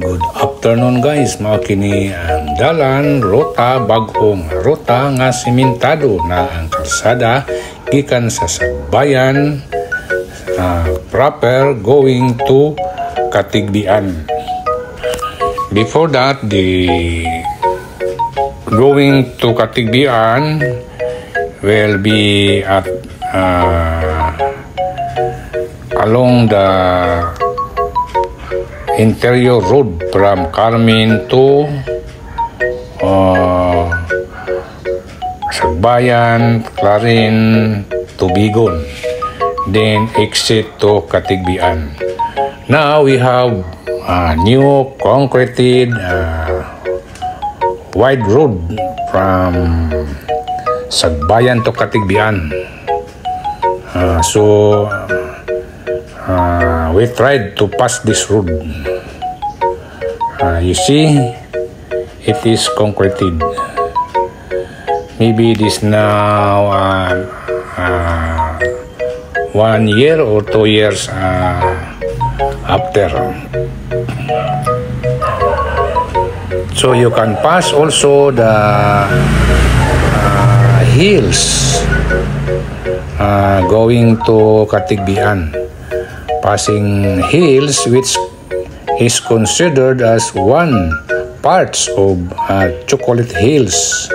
Good afternoon guys, mao kini ang dalan ruta bag-ong ruta nga simentado na ang kalsada gikan sa Sagbayan proper going to Katigbian. Before that, the going to Katigbian will be at along the interior road from Carmen to Sagbayan, Clarin to Bigon, then exit to Katigbian. Now we have a new concreted wide road from Sagbayan to Katigbian. We tried to pass this road. You see, it is concreted. Maybe it is now 1 year or 2 years after. So you can pass also the hills going to Katigbian. Passing hills which is considered as one parts of Chocolate Hills,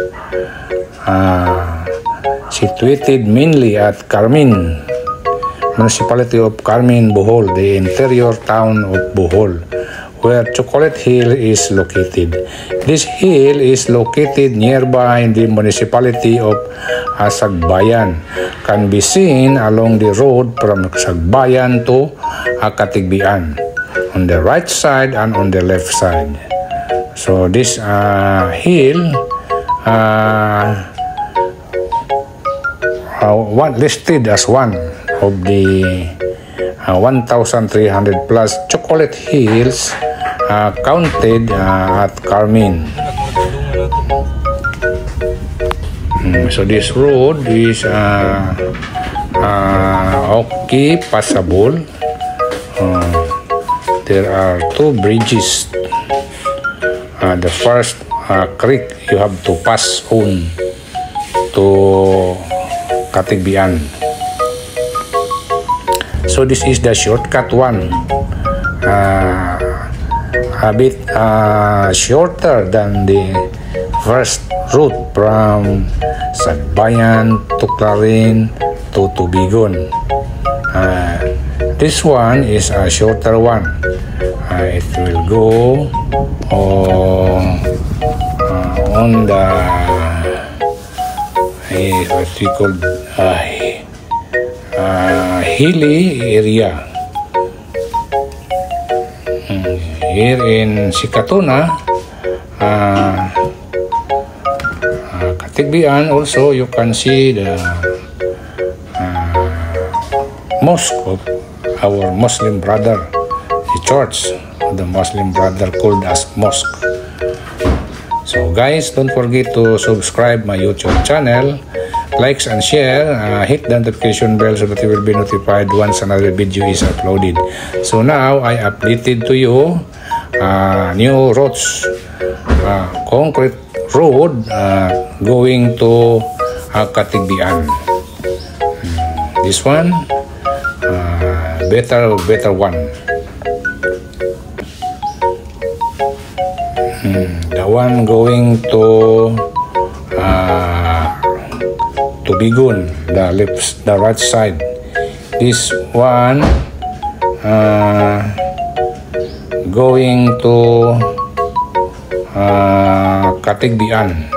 situated mainly at Carmen, municipality of Carmen, Bohol, the interior town of Bohol, where Chocolate Hill is located. This hill is located nearby the municipality of Sagbayan. Can be seen along the road from Sagbayan to Katigbian, on the right side and on the left side. So this hill listed as one of the 1,300 plus Chocolate Hills counted at Carmen. So this road is okay, passable. There are two bridges. The first creek you have to pass on to Katigbian. So this is the shortcut one, a bit shorter than the first route from Sagbayan to Clarin to Tubigon. This one is a shorter one. It will go on the what we call hilly area. Here in Sikatuna, Katigbian, also you can see the mosque of our Muslim brother, the church of the Muslim brother called as mosque. So guys, don't forget to subscribe my YouTube channel, likes and share, hit the notification bell so that you will be notified once another video is uploaded. So now I updated to you new roads, concrete road going to Katigbian. This one better one. The one going to Bigon, the right side. This one going to Katigbian,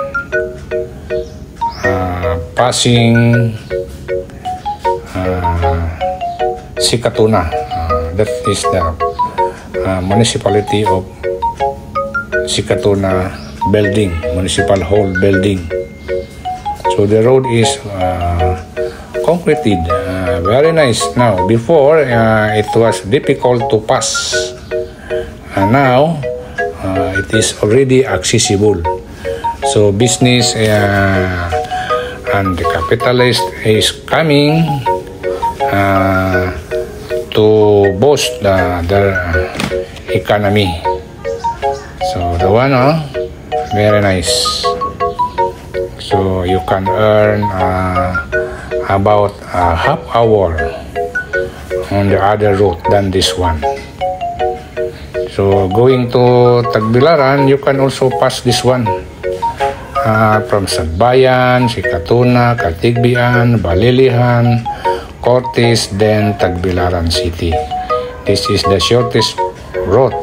passing Sikatuna. That is the municipality of Sikatuna building, municipal hall building. So the road is concreted, very nice now. Before it was difficult to pass, and now it is already accessible. So business and the capitalist is coming to boost their economy. the one, very nice. So you can earn about a half hour on the other route than this one. So going to Tagbilaran, you can also pass this one from Sagbayan, Sikatuna, Katigbian, Balilihan, Cortes, then Tagbilaran City. This is the shortest route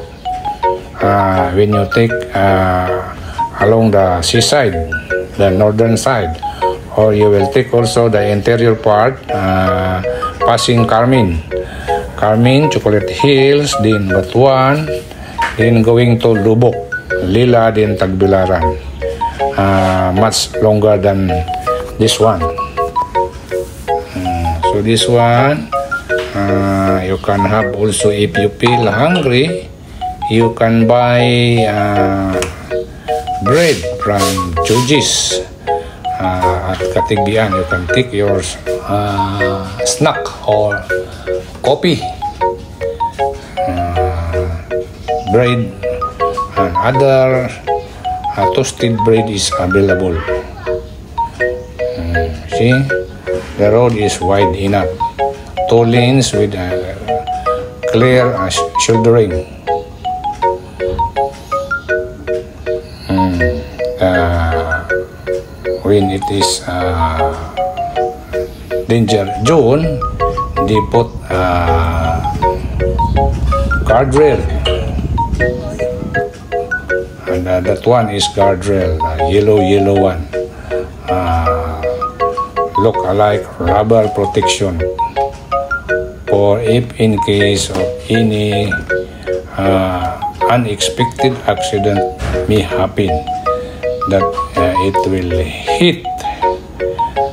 when you take along the seaside, the northern side, or you will take also the interior part, passing Carmen, Chocolate Hills, then Batuan, then going to Lubok, Lila, then Tagbilaran. Much longer than this one. So this one, you can have also, if you feel hungry, you can buy bread from Jojis at Katigbian. You can take your snack or coffee, bread, and other toasted bread is available. See, the road is wide enough, 2 lanes with clear shouldering. When it is danger zone, they put guardrail, and that one is guardrail, yellow one, look alike rubber protection for if in case of any unexpected accident may happen, that it will hit.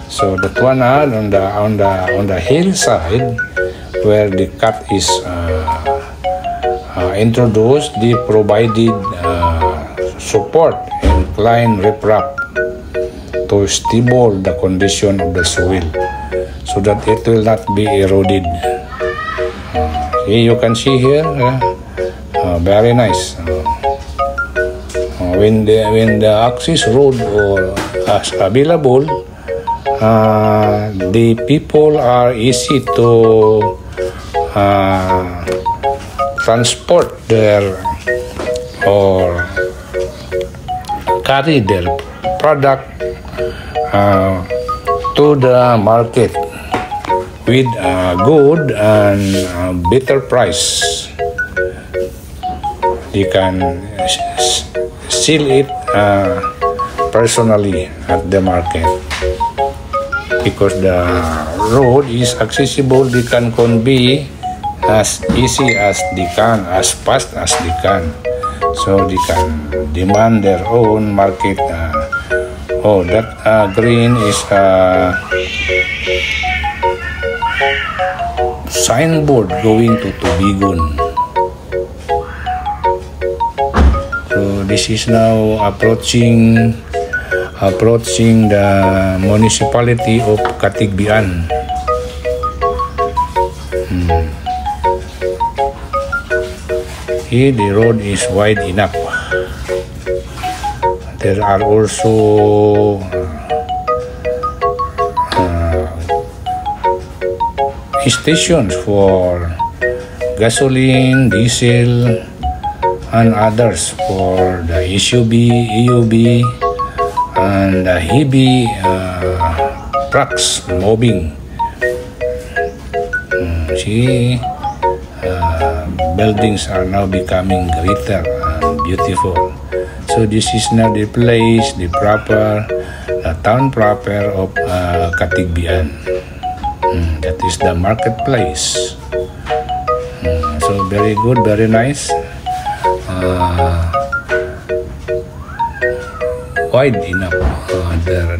So that one on the hillside where the cut is introduced, they provided support and incline riprap to stabilize the condition of the soil so that it will not be eroded. You can see here, very nice. When the access road or is available, the people are easy to transport their or carry their product to the market with a good and better price. You can sell it personally at the market because the road is accessible. They can convey as easy as they can, as fast as they can, so they can demand their own market. That green is signboard going to Tubigon. So this is now approaching the municipality of Katigbian. Here the road is wide enough. There are also stations for gasoline, diesel, and others for the SUV, EUV, and the heavy trucks moving. See, buildings are now becoming greater and beautiful. So this is now the place, the town proper of Katigbian. That is the marketplace. So very good, very nice. Wide enough. Their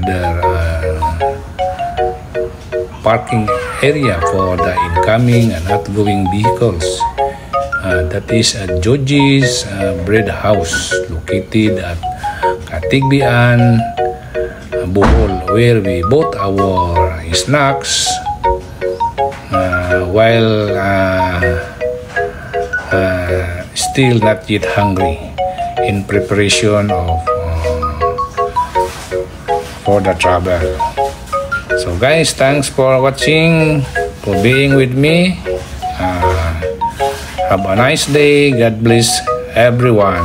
parking area for the incoming and outgoing vehicles. That is at Jojis Bread House, located at Katigbian, Bohol, where we bought our snacks while still not yet hungry. in preparation of for the travel. So guys, thanks for watching, for being with me. Have a nice day. God bless everyone.